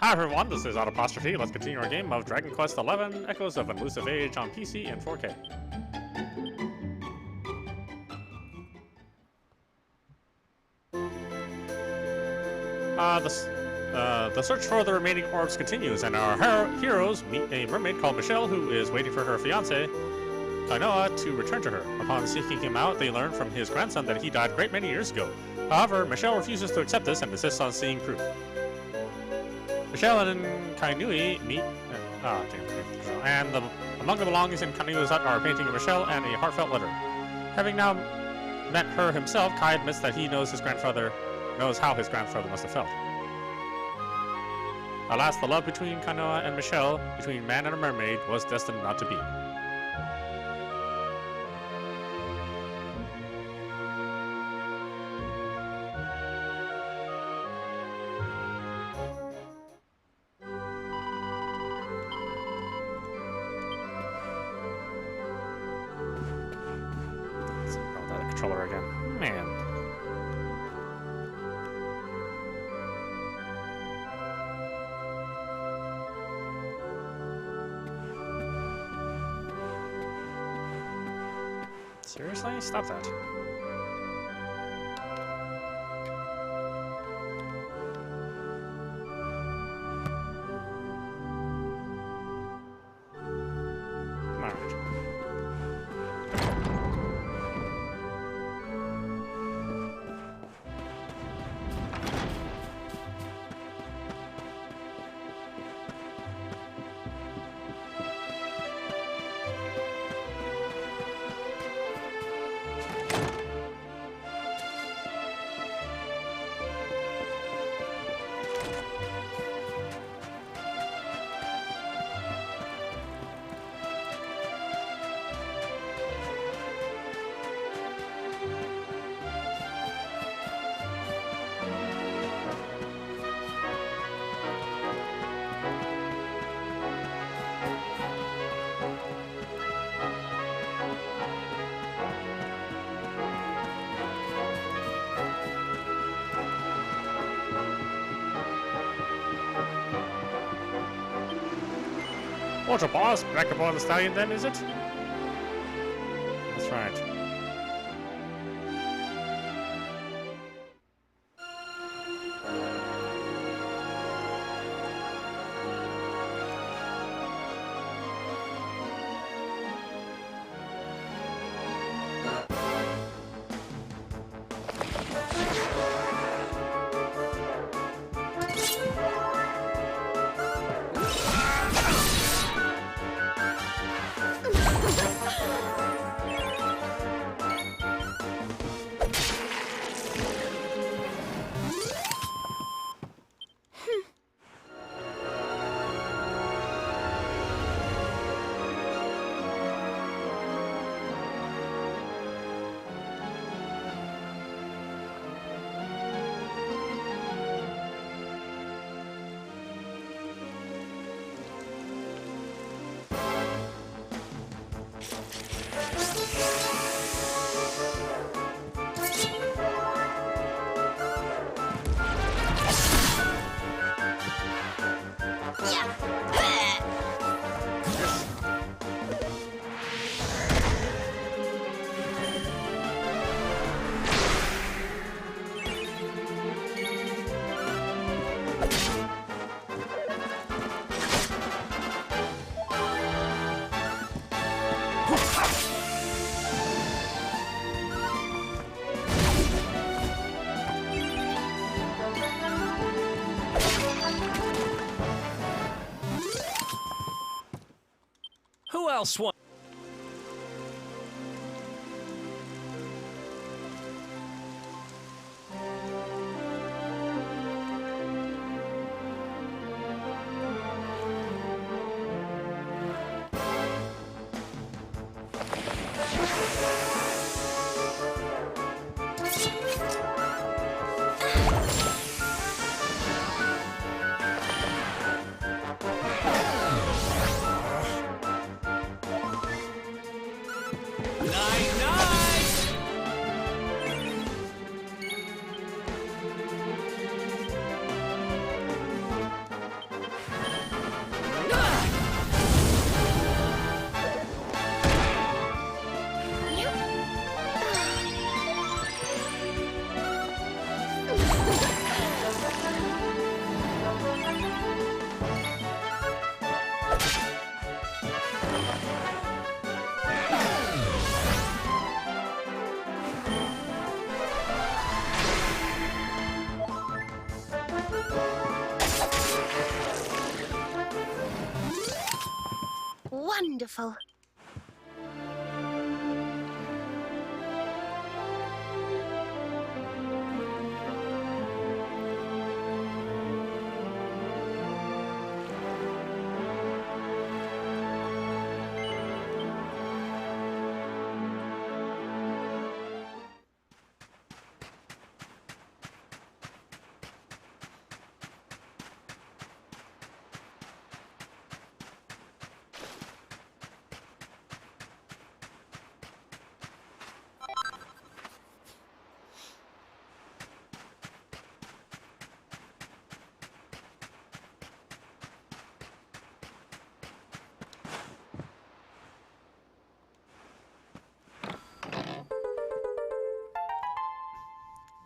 Hi everyone, this is audap. Let's continue our game of Dragon Quest XI Echoes of Elusive Age on PC in 4K. The search for the remaining orbs continues, and our heroes meet a mermaid called Michelle who is waiting for her fiancé, Kainoa, to return to her. Upon seeking him out, they learn from his grandson that he died a great many years ago. However, Michelle refuses to accept this and insists on seeing proof. Michelle and Kainui meet, among the belongings in Kainui's hut are a painting of Michelle and a heartfelt letter. Having now met her himself, Kai admits that he knows how his grandfather must have felt. Alas, the love between Kainoa and Michelle, between man and a mermaid, was destined not to be. Controller again. Man. Seriously? Stop that. Water boss, back aboard the stallion then, is it? That's right. Who else wants? Wonderful.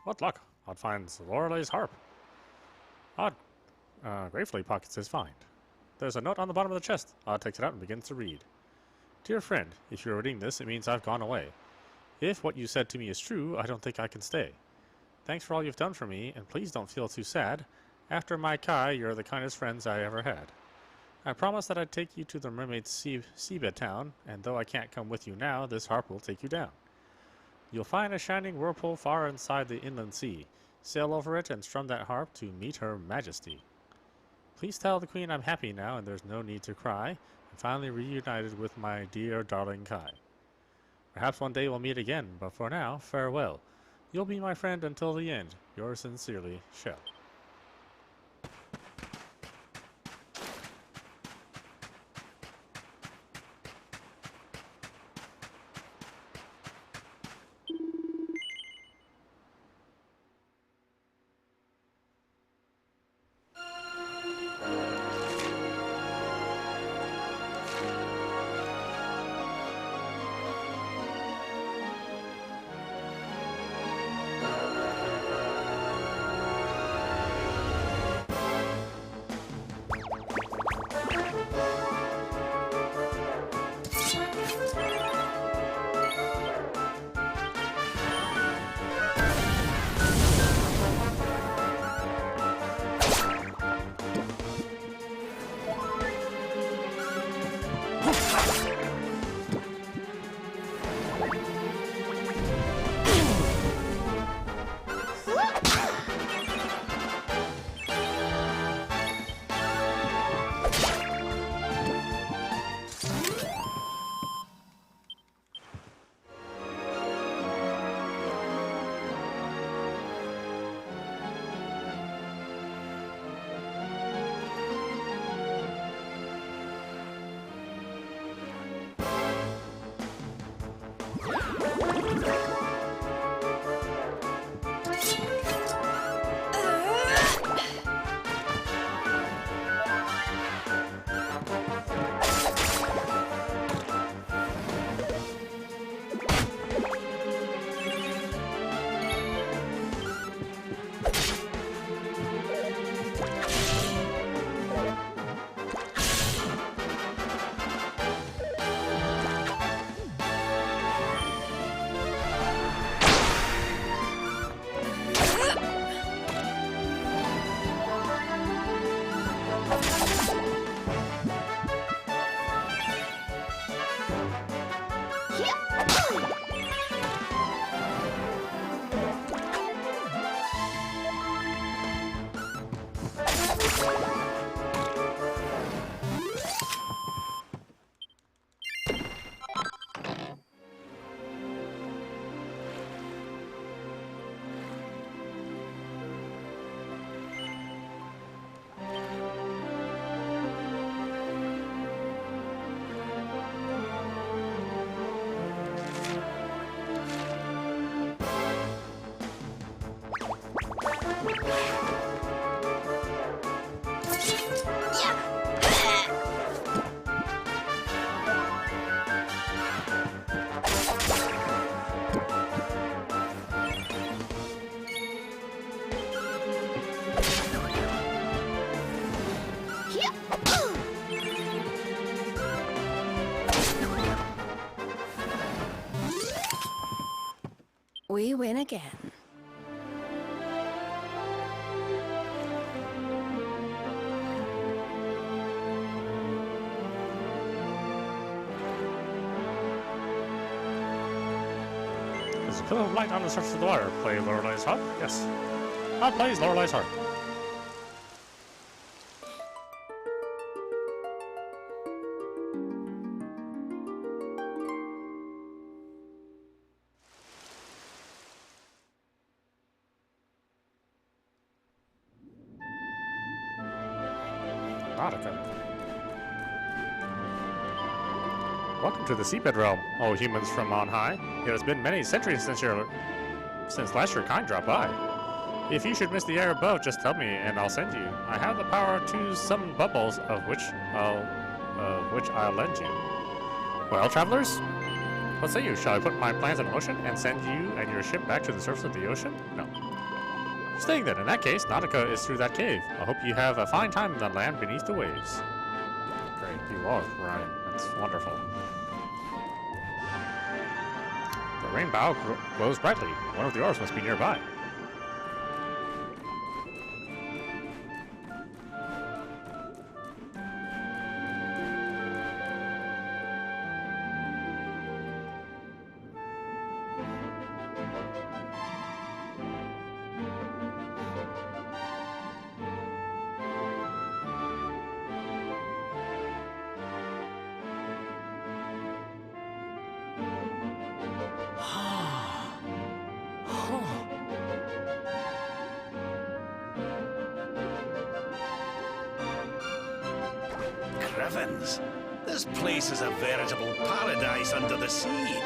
What luck! Odd finds Lorelei's harp. Odd gratefully pockets his find. There's a note on the bottom of the chest. Odd takes it out and begins to read. Dear friend, if you're reading this, it means I've gone away. If what you said to me is true, I don't think I can stay. Thanks for all you've done for me, and please don't feel too sad. After my Kai, you're the kindest friends I ever had. I promised that I'd take you to the mermaid's seabed town, and though I can't come with you now, this harp will take you down. You'll find a shining whirlpool far inside the inland sea. Sail over it and strum that harp to meet her majesty. Please tell the queen I'm happy now and there's no need to cry. I'm finally reunited with my dear darling Kai. Perhaps one day we'll meet again, but for now, farewell. You'll be my friend until the end. Yours sincerely, Shell. We win again. There's a pillar of light on the surface of the water. Play Lorelei's harp? Yes. I plays Lorelei's harp. Welcome to the seabed realm, O humans from on high. It has been many centuries since last your kind dropped by. If you should miss the air above, just tell me, and I'll send you. I have the power to summon bubbles, of which I'll lend you. Well, travelers, what say you? Shall I put my plans in motion and send you and your ship back to the surface of the ocean? No. Staying then. In that case, Nautica is through that cave. I hope you have a fine time in the land beneath the waves. Great, you are, Ryan. That's wonderful. The rain bow glows brightly. One of the oars must be nearby. Heavens, this place is a veritable paradise under the sea.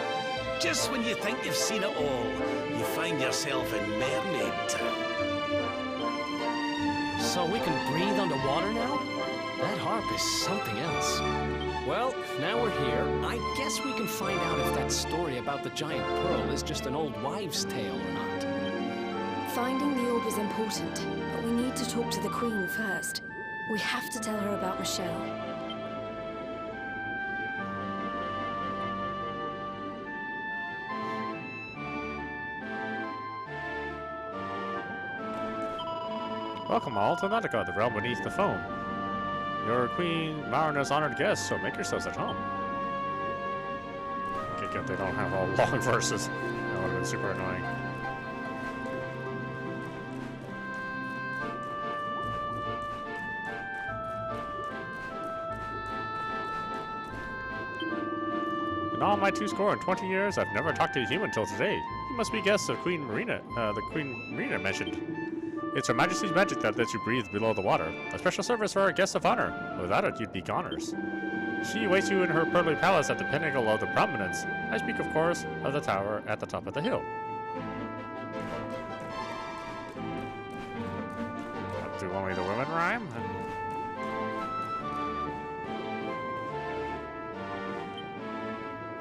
Just when you think you've seen it all, you find yourself in Mermaid Town. So we can breathe underwater now? That harp is something else. Well, now we're here. I guess we can find out if that story about the giant pearl is just an old wives' tale or not. Finding the orb is important, but we need to talk to the Queen first. We have to tell her about Michelle. Welcome all to Nautica, the realm beneath the foam. Your Queen Marina's honored guests, so make yourselves at home. Okay, good, they don't have all long verses. That would have been super annoying. In all my 20 years, I've never talked to a human till today. You must be guests of Queen Marina, the Queen Marina mentioned. It's Her Majesty's magic that lets you breathe below the water. A special service for our guests of honor. Without it, you'd be goners. She awaits you in her pearly palace at the pinnacle of the prominence. I speak, of course, of the tower at the top of the hill. Do only the women rhyme?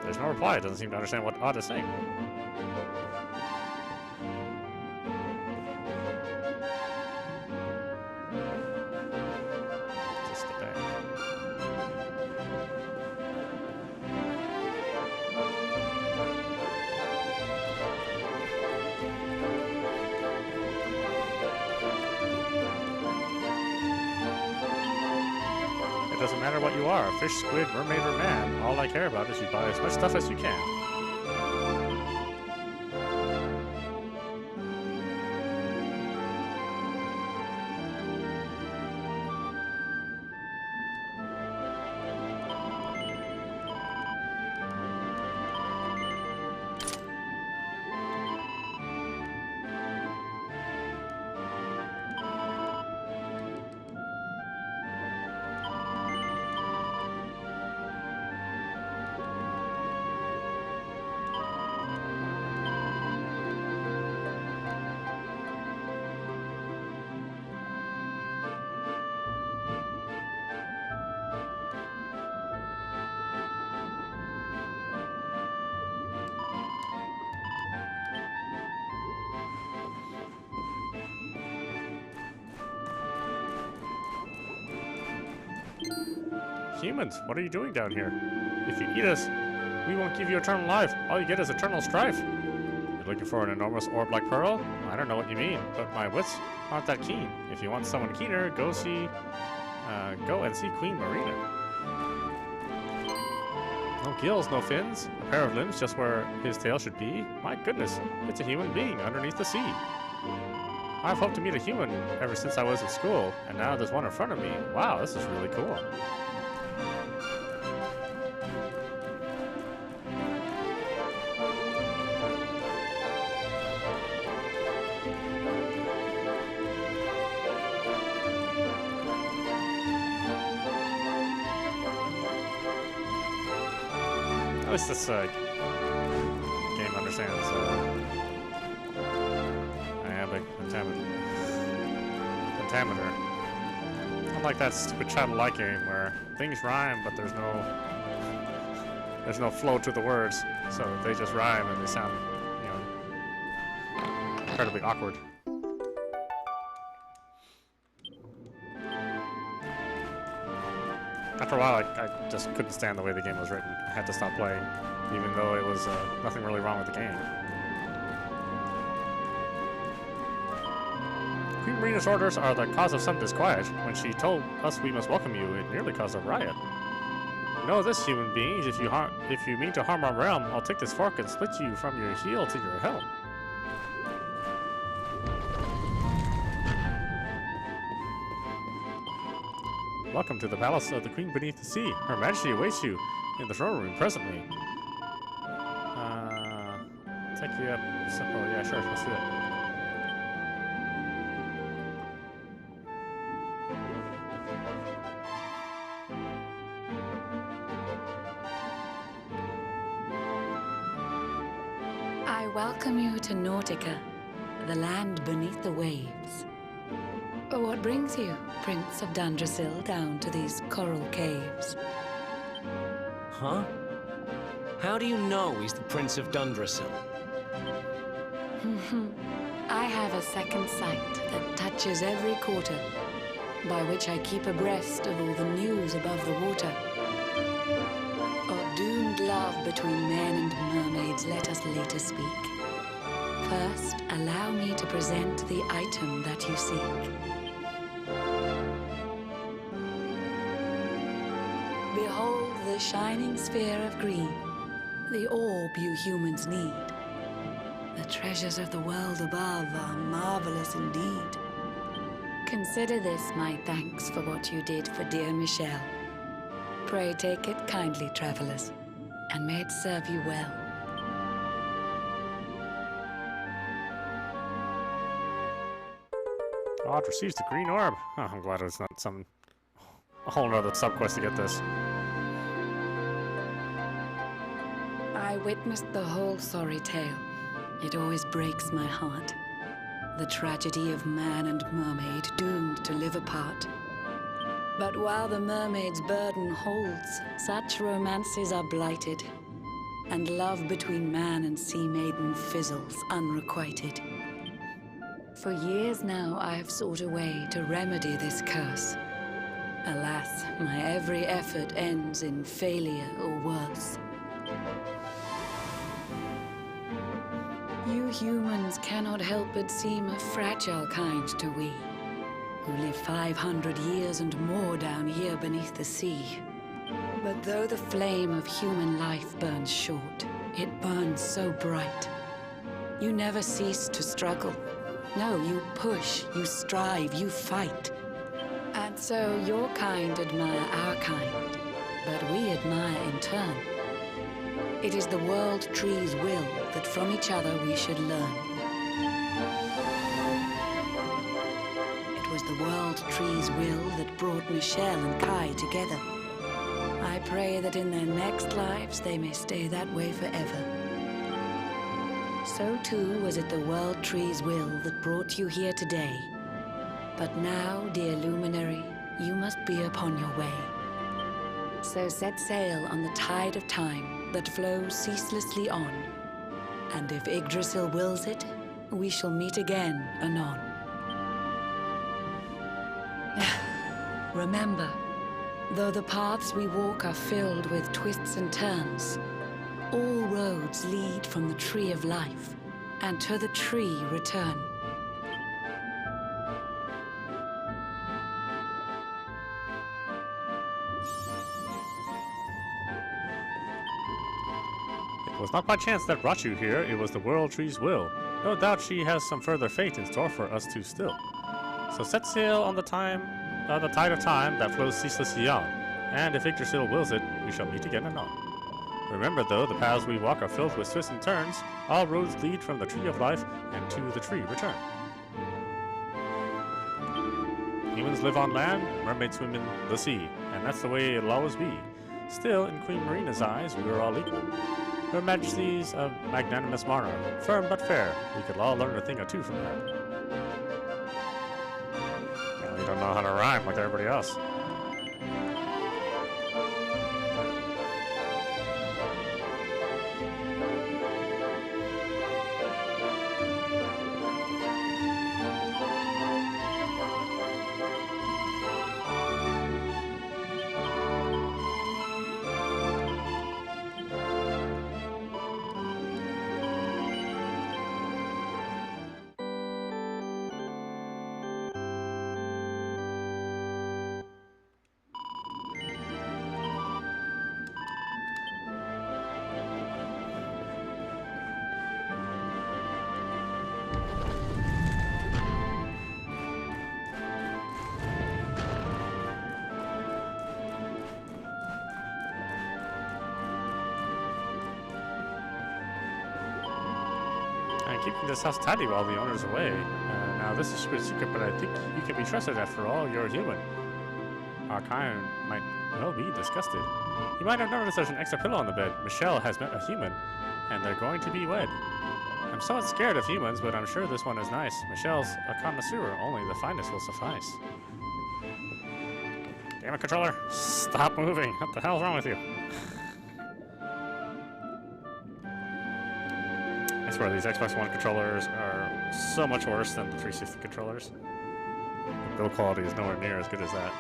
There's no reply. It doesn't seem to understand what Odd is saying. It doesn't matter what you are, fish, squid, mermaid, or man. All I care about is you buy as much stuff as you can. Humans, what are you doing down here? If you eat us, we won't give you eternal life. All you get is eternal strife. You're looking for an enormous orb like Pearl? I don't know what you mean, but my wits aren't that keen. If you want someone keener, go and see Queen Marina. No gills, no fins, a pair of limbs just where his tail should be. My goodness, it's a human being underneath the sea. I've hoped to meet a human ever since I was in school, and now there's one in front of me. Wow, this is really cool. At least this game understands iambic pentameter. Unlike that stupid child-like game where things rhyme, but there's no flow to the words, so they just rhyme and they sound, incredibly awkward. After a while, I just couldn't stand the way the game was written. I had to stop playing, even though it was nothing really wrong with the game. Queen Marina's orders are the cause of some disquiet. When she told us we must welcome you, it nearly caused a riot. Know this, human beings, if you mean to harm our realm, I'll take this fork and split you from your heel to your helm. Welcome to the palace of the Queen beneath the sea. Her Majesty awaits you in the throne room presently. Take you up. Simple. Yeah, sure. Let's do it. I welcome you to Nautica, the land beneath the waves. What brings you, Prince of Dundrasil, down to these coral caves? Huh? How do you know he's the Prince of Dundrasil? I have a second sight that touches every quarter, by which I keep abreast of all the news above the water. Of doomed love between men and mermaids, let us later speak. First, allow me to present the item that you seek. Behold the shining sphere of green, the orb you humans need. The treasures of the world above are marvelous indeed. Consider this my thanks for what you did for dear Michelle. Pray take it kindly, travelers, and may it serve you well. Odd receives the green orb. Oh, I'm glad it's not a whole nother subquest to get this. I witnessed the whole sorry tale. It always breaks my heart. The tragedy of man and mermaid doomed to live apart. But while the mermaid's burden holds, such romances are blighted, and love between man and sea maiden fizzles unrequited. For years now I have sought a way to remedy this curse. Alas, my every effort ends in failure or worse. You humans cannot help but seem a fragile kind to we, who live 500 years and more down here beneath the sea. But though the flame of human life burns short, it burns so bright. You never cease to struggle. No, you push, you strive, you fight. And so your kind admire our kind, but we admire in turn. It is the world tree's will that from each other we should learn. It was the world tree's will that brought Michelle and Kai together. I pray that in their next lives they may stay that way forever. So too was it the world tree's will that brought you here today. But now, dear luminary, you must be upon your way. So set sail on the tide of time that flows ceaselessly on. And if Yggdrasil wills it, we shall meet again anon. Remember, Though the paths we walk are filled with twists and turns, all roads lead from the Tree of Life, and to the tree return. It was not by chance that brought you here, it was the World Tree's will. No doubt she has some further fate in store for us two still. So set sail on the tide of time that flows ceaselessly on, and if Yggdrasil wills it, we shall meet again anon. Remember though, the paths we walk are filled with twists and turns. All roads lead from the Tree of Life, and to the tree return. Humans live on land, mermaids swim in the sea, and that's the way it'll always be. Still, in Queen Marina's eyes, we are all equal. Her Majesty's a magnanimous monarch, firm but fair. We could all learn a thing or two from that. Well, you don't know how to rhyme like everybody else. Keeping this house tidy while the owner's away. Now this is a secret, but I think you can be trusted. After all, you're a human. Our kind might well be disgusted. You might have noticed there's an extra pillow on the bed. Michelle has met a human, and they're going to be wed. I'm somewhat scared of humans, but I'm sure this one is nice. Michelle's a connoisseur. Only the finest will suffice. Damn it, controller! Stop moving! What the hell's wrong with you? I swear, these Xbox One controllers are so much worse than the 360 controllers. The build quality is nowhere near as good as that.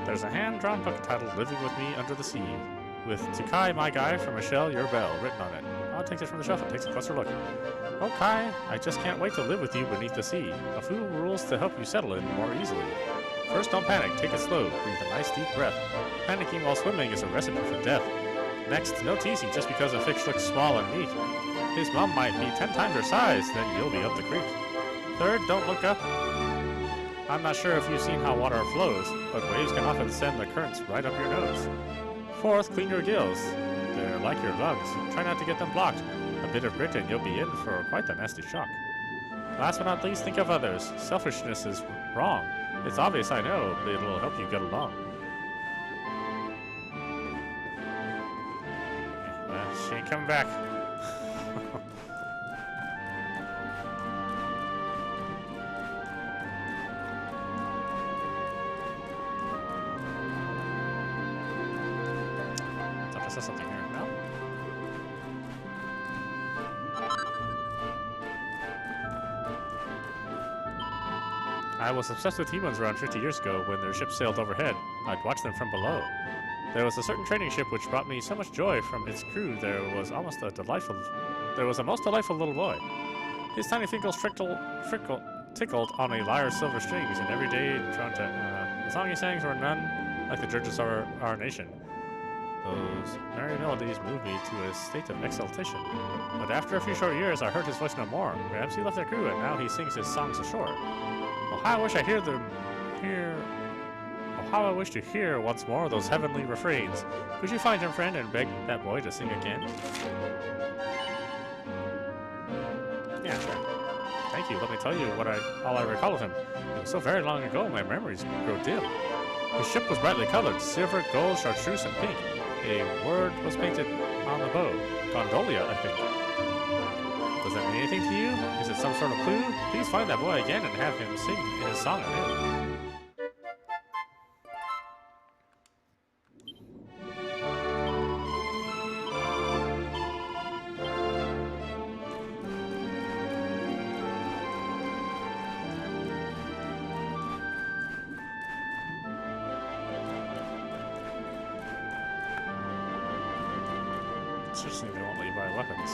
There's a hand-drawn book titled Living With Me Under the Sea, with "To Kai, my guy, for Michelle, your belle" written on it. I'll take it from the shelf and takes a closer look. "Oh Kai, I just can't wait to live with you beneath the sea. A few rules to help you settle in more easily. First, don't panic. Take it slow. Breathe a nice deep breath. Panicking while swimming is a recipe for death. Next, no teasing just because a fish looks small and neat. His mom might be 10 times your size, then you'll be up the creek. Third, don't look up. I'm not sure if you've seen how water flows, but waves can often send the currents right up your nose. Fourth, clean your gills. They're like your lungs. Try not to get them blocked. A bit of grit and you'll be in for quite the nasty shock. Last but not least, think of others. Selfishness is wrong. It's obvious, I know, but it'll help you get along." She ain't coming back. Thought I saw something here. No? I was obsessed with humans around 50 years ago when their ship sailed overhead. I'd watch them from below. There was a certain trading ship which brought me so much joy from its crew. There was a most delightful little boy. His tiny fingers tickled on a lyre's silver strings, and every day the song he sang were none like the dirges of our nation. Those merry melodies moved me to a state of exaltation. But after a few short years, I heard his voice no more. Perhaps he left the crew, and now he sings his songs ashore. Oh, how I wish I how I wish to hear once more those heavenly refrains. Could you find him, friend, and beg that boy to sing again? Yeah, sure. Thank you. Let me tell you all I recall of him. It was so very long ago, my memories grow dim. His ship was brightly colored, silver, gold, chartreuse, and pink. A word was painted on the bow. Gondolia, I think. Does that mean anything to you? Is it some sort of clue? Please find that boy again and have him sing his song anew. Seriously, they won't let you buy weapons.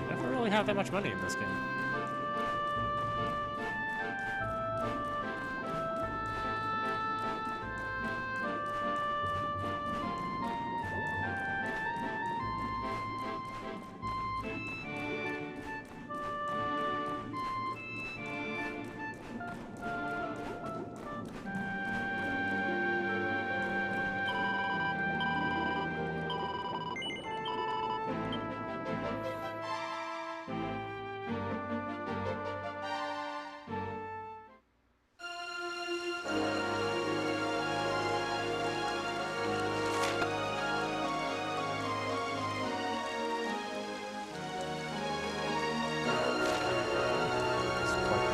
Never really have that much money in this game.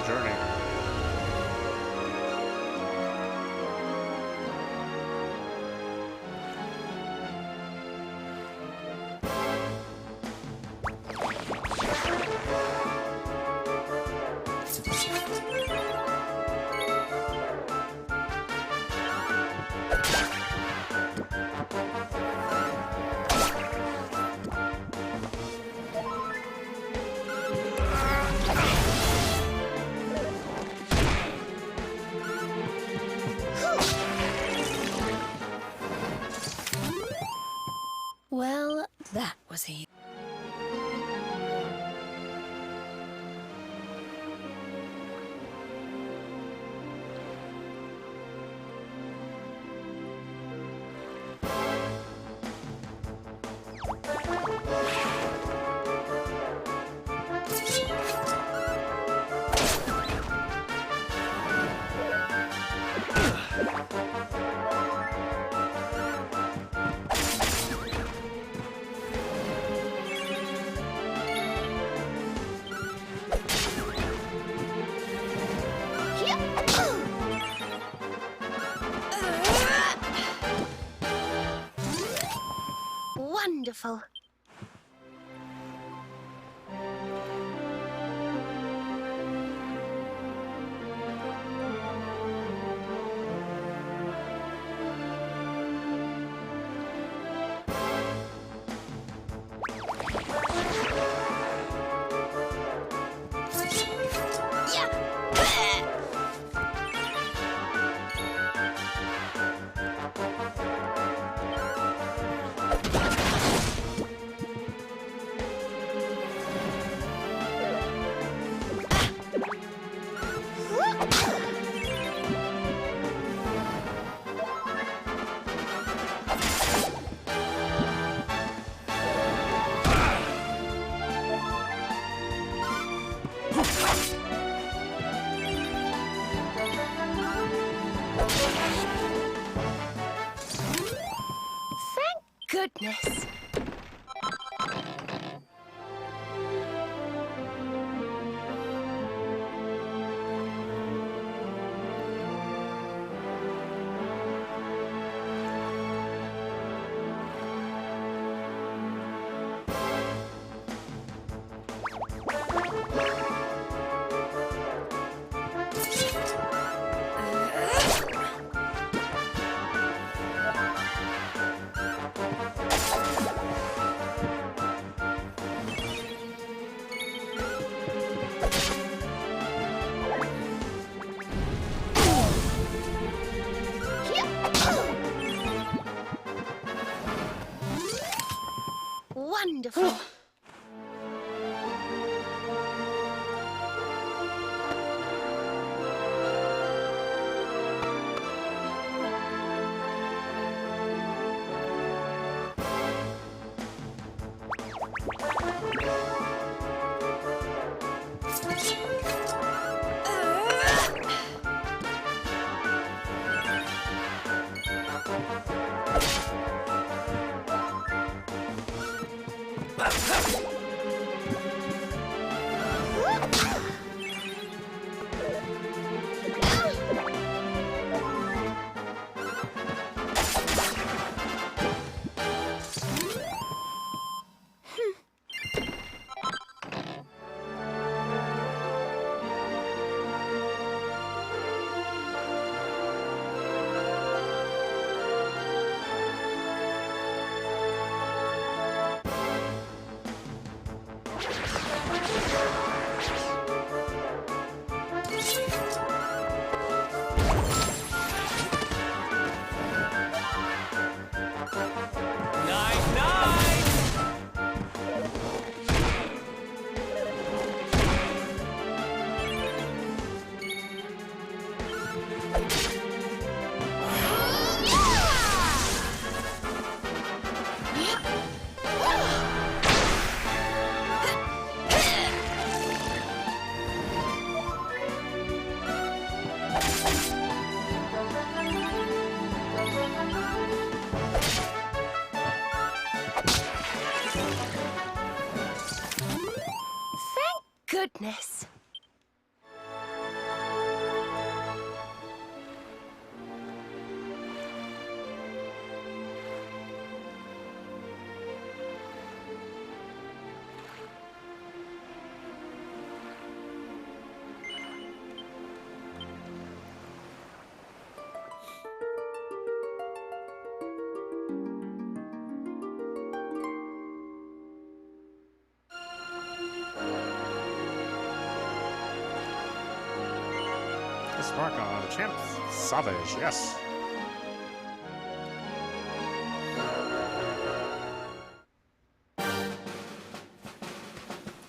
Journey. Well, that was easy. Wonderful. Goodness. Wonderful. madness. Let's work on Champ Savage, yes.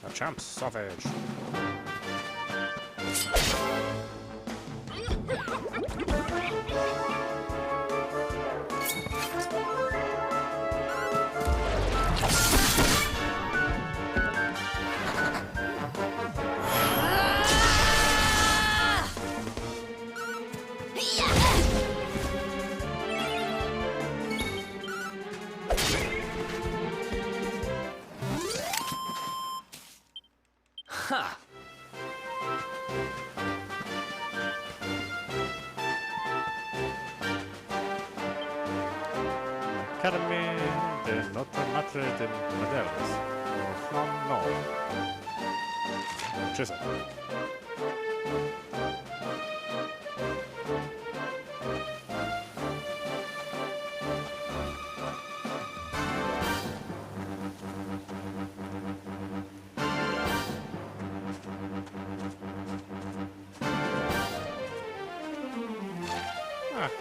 A Champ Savage. Ha! Academy de Notre Matre de Modelos. No. Chisel.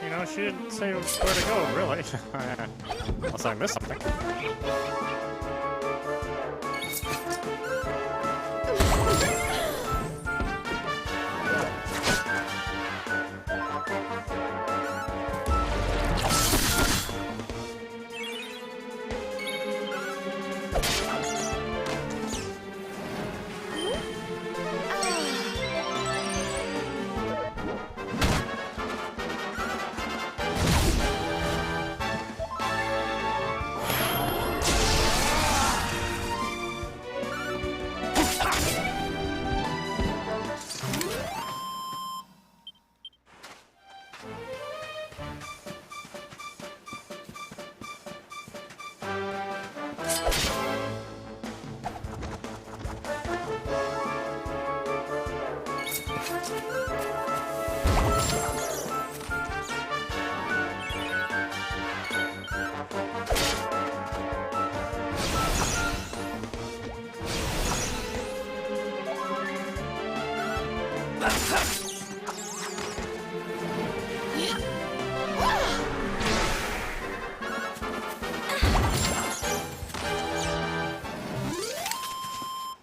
You know, she didn't say where to go, really. Unless I missed something.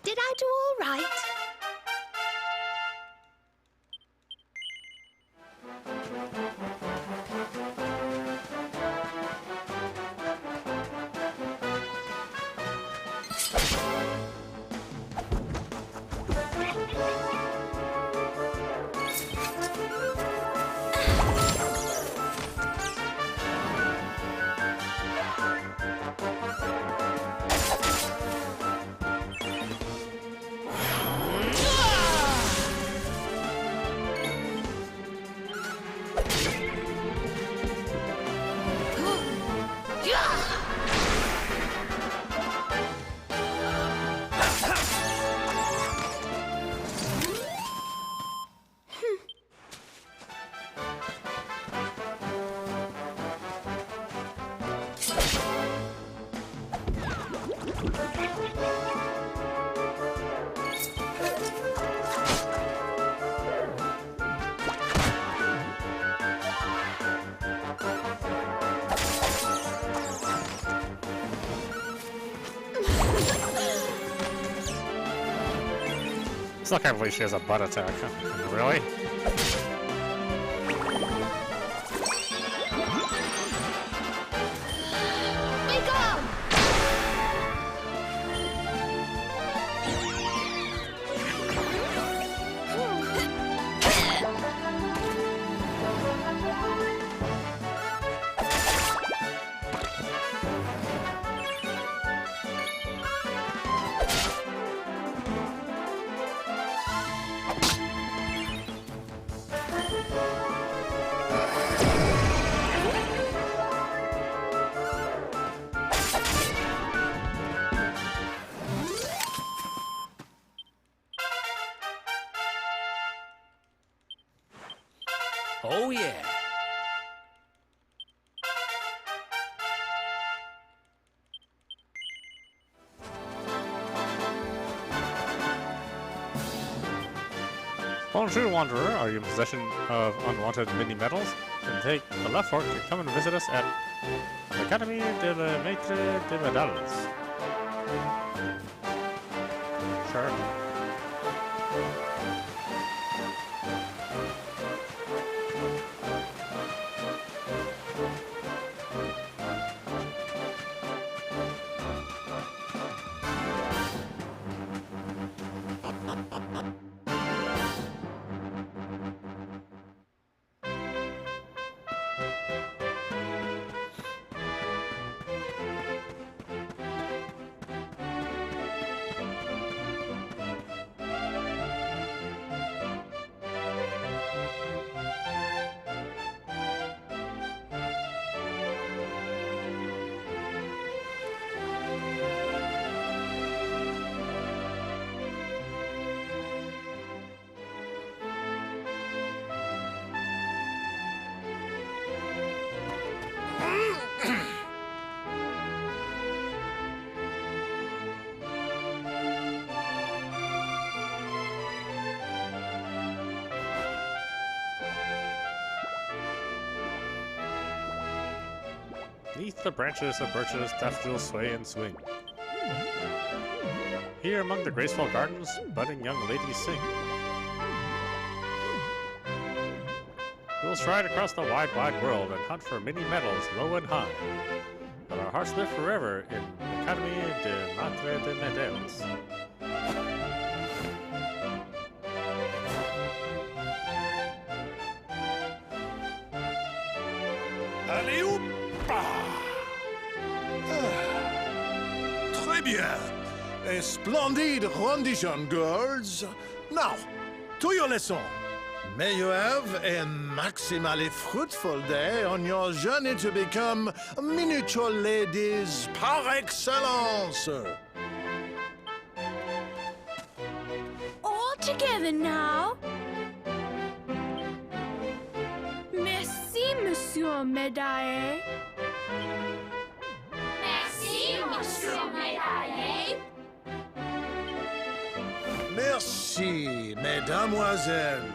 Did I do all right? Still can't believe she has a butt attack. Really? Wake up! Oh, yeah. Bonjour, Wanderer. Are you in possession of unwanted mini-medals? Then take the left fork to come and visit us at l'Académie de la Maître de Médailles. Sure. Neath the branches of birches, daffodils sway and swing. Here among the graceful gardens, budding young ladies sing. We'll stride across the wide, wide world and hunt for many medals, low and high. But our hearts live forever in l'Académie de Maître de Médailles. Allez, hop! Très bien. A splendid rendition, girls. Now, to your lesson. May you have a maximally fruitful day on your journey to become miniature ladies par excellence. All together now. Merci, Monsieur Médaille. Merci, Monsieur Médaille. Merci, mesdamoiselles.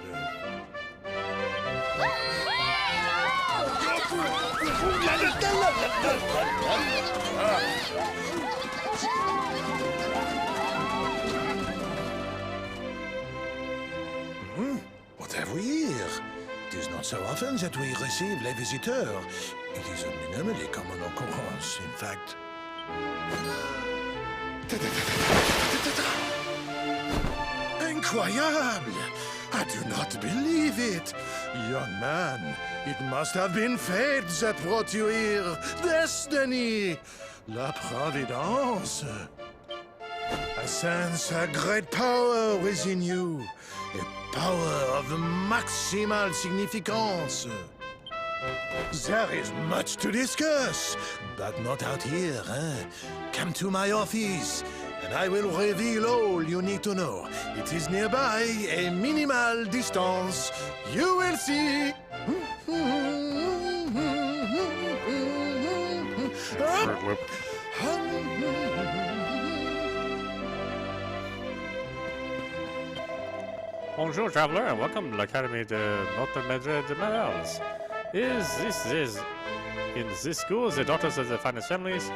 What have we here? It is not so often that we receive les visiteurs. It is a minimally common occurrence, in fact. Incroyable! I do not believe it! Young man, it must have been fate that brought you here. Destiny! La Providence! I sense a great power within you. A power of maximal significance. There is much to discuss, but not out here, eh? Come to my office, and I will reveal all you need to know. It is nearby, a minimal distance. You will see. Fruit Loop. Bonjour, traveler, and welcome to l'Académie de Notre Maître de Médailles. In this school, the daughters of the finest families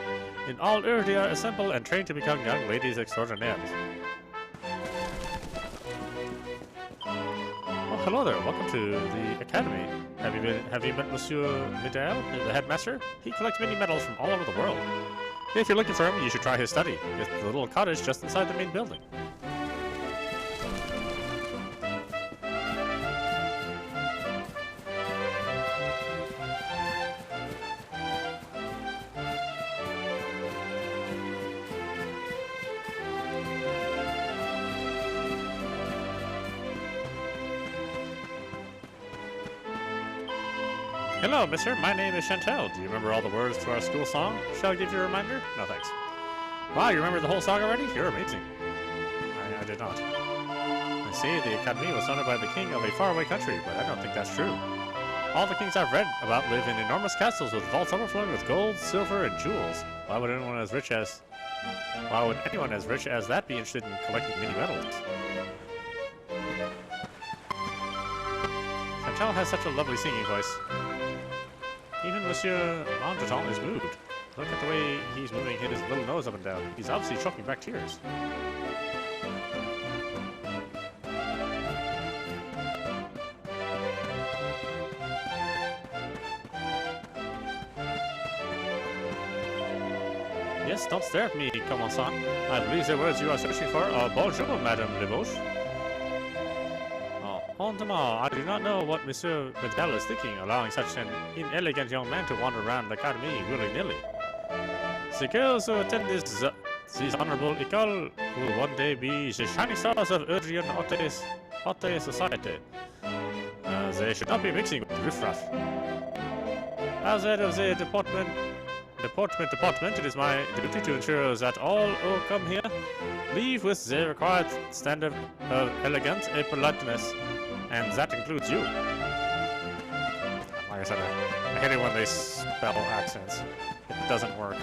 in all Uridia assemble and train to become young ladies extraordinaires. Oh, hello there. Welcome to the academy. Have you met Monsieur Midale, the headmaster? He collects many medals from all over the world. If you're looking for him, you should try his study. It's the little cottage just inside the main building. Hello, mister. My name is Chantel. Do you remember all the words to our school song? Shall I give you a reminder? No, thanks. Wow, you remember the whole song already? You're amazing. I did not. They say the academy was founded by the king of a faraway country, but I don't think that's true. All the kings I've read about live in enormous castles with vaults overflowing with gold, silver, and jewels. Why would anyone as rich as that be interested in collecting mini medals? Chantal has such a lovely singing voice. Even Monsieur Mondreton is moved. Look at the way he's moving his little nose up and down. He's obviously choking back tears. Yes, don't stare at me, commençant. I believe the words you are searching for are bonjour, Madame Lebauche. Honnêtement, I do not know what Monsieur Bedell is thinking, allowing such an inelegant young man to wander around the academy willy-nilly. The girls who attend this honorable école will one day be the shining stars of Eudrian haute society. They should not be mixing with riffraff. As head of the department, it is my duty to ensure that all who come here leave with the required standard of elegance and politeness, and that includes you. Like I said, I hate it when they spell accents. It doesn't work.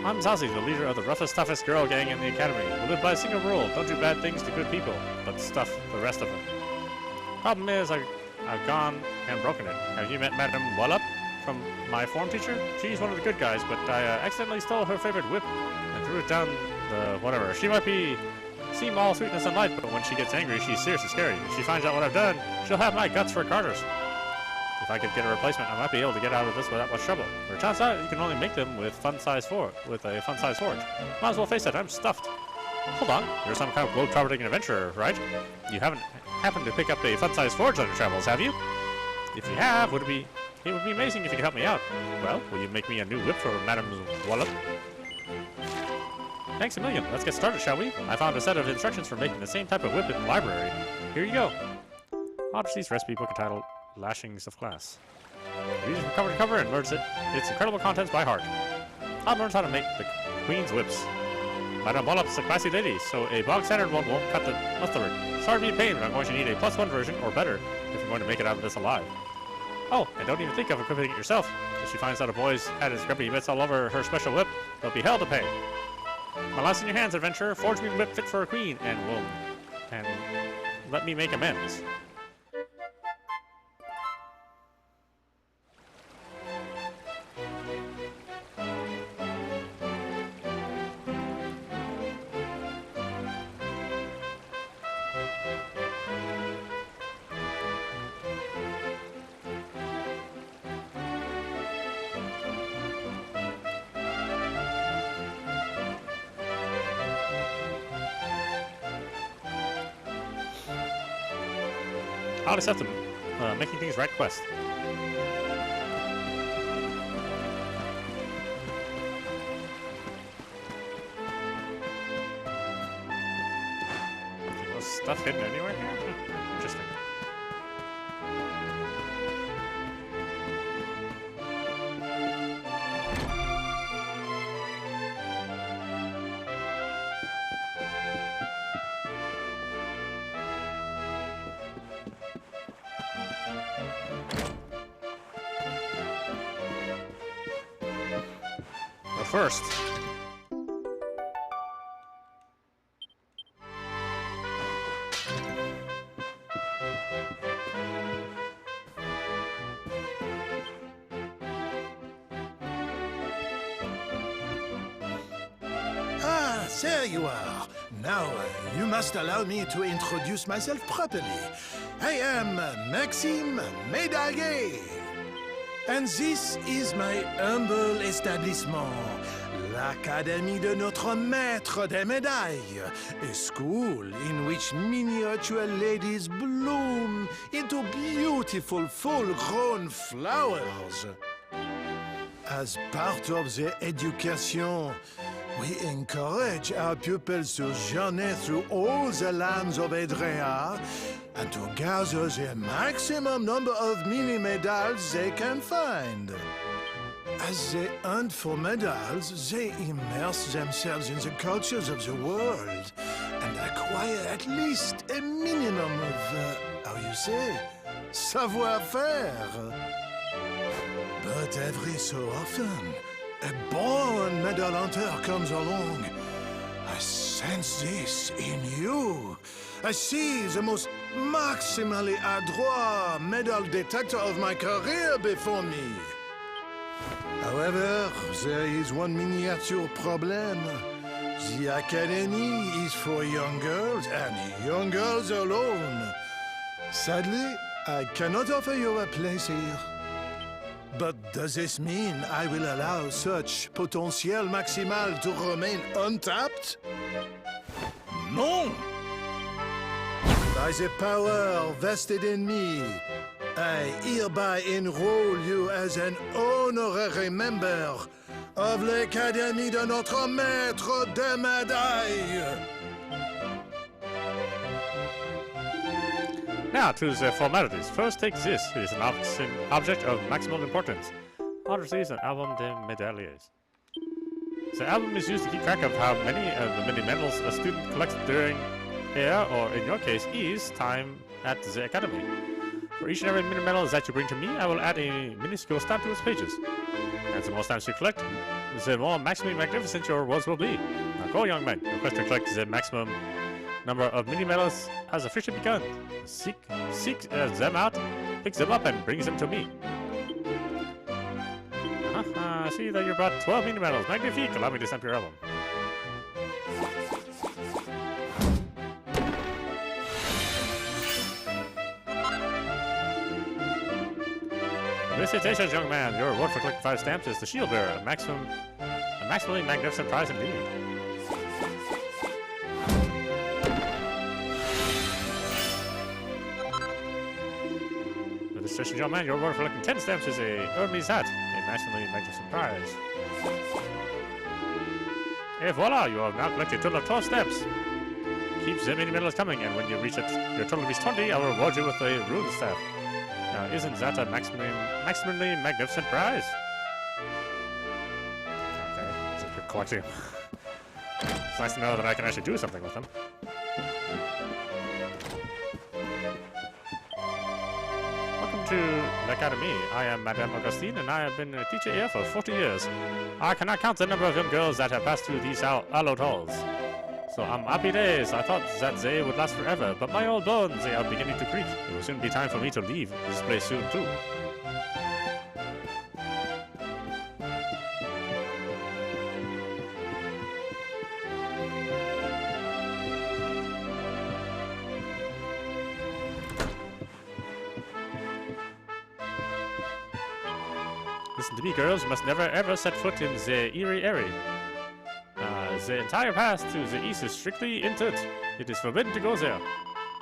I'm Zazie, the leader of the roughest, toughest girl gang in the academy. We live by a single rule: don't do bad things to good people, but stuff the rest of them. Problem is, I've gone and broken it. Have you met Madame Wallop from my form teacher? She's one of the good guys, but I accidentally stole her favorite whip and threw it down the whatever. She might seem all sweetness and light, but when she gets angry, she's seriously scary. If she finds out what I've done, she'll have my guts for garters. If I could get a replacement, I might be able to get out of this without much trouble. For turns out, you can only make them with a fun-sized forge. Might as well face it, I'm stuffed. Hold on, you're some kind of globe-trotting adventurer, right? You haven't happened to pick up a fun-sized forge on your travels, have you? If you have, it would be amazing if you could help me out. Well, will you make me a new whip for Madame Wallop? Thanks a million. Let's get started, shall we? I found a set of instructions for making the same type of whip in the library. Here you go. Odyssey's recipe book entitled Lashings of Class. Read it from cover to cover and learns its incredible contents by heart. I've learned how to make the Queen's whips. Madame Wallop's a classy lady, so a bog standard one won't cut the mustard. Sorry to be a pain, but I'm going to need a +1 version, or better, if you're going to make it out of this alive. Oh, and don't even think of equipping it yourself. If she finds out a boy's had his grumpy bits all over her special whip, there'll be hell to pay. My last in your hands, adventurer. Forge me a whip fit for a queen, and let me make amends. I'll accept them. Making things right quest. Was stuff hidden anywhere here? Interesting. First, there you are. Now, you must allow me to introduce myself properly. I am Maxime Médaillé. And this is my humble establishment, l'Académie de Notre Maître des Médailles, a school in which miniature ladies bloom into beautiful full-grown flowers. As part of the education, we encourage our pupils to journey through all the lands of Edrea and to gather the maximum number of mini-medals they can find. As they hunt for medals, they immerse themselves in the cultures of the world and acquire at least a minimum of, savoir-faire. But every so often, a born medal hunter comes along. I sense this in you. I see the most maximally adroit medal detector of my career before me. However, there is one miniature problem. The academy is for young girls and young girls alone. Sadly, I cannot offer you a place here. But does this mean I will allow such potential maximal to remain untapped? No! By the power vested in me, I hereby enroll you as an honorary member of l'Académie de notre maître des médailles. Now to the formalities. First, take this. It is an object of maximal importance. On receives an album de médailles. The album is used to keep track of how many of the many medals a student collects during air, or in your case, E's time at the academy. For each and every mini medal that you bring to me, I will add a minuscule stamp to its pages. And the more stamps you collect, the more maximally magnificent your rewards will be. Now go, young man. Your quest to collect the maximum number of mini medals has officially begun. Seek them out, pick them up, and bring them to me. I see that you brought 12 mini medals. Magnifique! Allow me to stamp your album. Felicitations, young man. Your reward for collecting 5 stamps is the Shield Bearer, a maximally magnificent prize indeed. Felicitations, young man. Your reward for collecting 10 stamps is a Hermes hat, a maximally magnificent prize. Et voila! You have now collected a total of 12 stamps. Keep the mini medals coming, and when you reach your total reach 20, I will reward you with a rune staff. Now, isn't that a maximally magnificent prize? Okay, so you're collecting them. It's nice to know that I can actually do something with them. Welcome to l'Académie. I am Madame Augustine, and I have been a teacher here for 40 years. I cannot count the number of young girls that have passed through these hallowed halls. So I'm happy days. I thought that they would last forever, but my old bones, they are beginning to creak. It will soon be time for me to leave this place soon, too. Listen to me, girls. You must never ever set foot in the eerie area. The entire path to the east is strictly entered. It is forbidden to go there.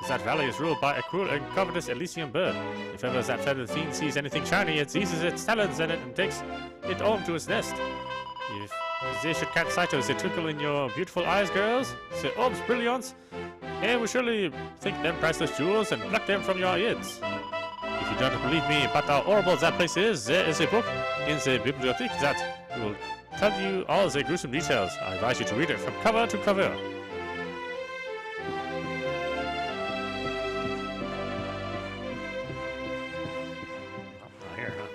That valley is ruled by a cruel and covetous Elysian bird. If ever that feathered fiend sees anything shiny, it seizes its talons and takes it home to its nest. If they should catch sight of the twinkle in your beautiful eyes, girls, the orbs brilliants, they will surely think them priceless jewels and pluck them from your ears. If you don't believe me about how horrible that place is, there is a book in the bibliothèque that will tell you all the gruesome details. I advise you to read it from cover to cover. Not here, huh?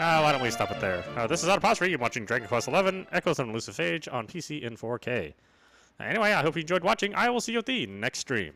Alright, why don't we stop it there? This is audap. You're watching Dragon Quest XI, Echoes of an Elusive Age on PC in 4K. Anyway, I hope you enjoyed watching. I will see you at the next stream.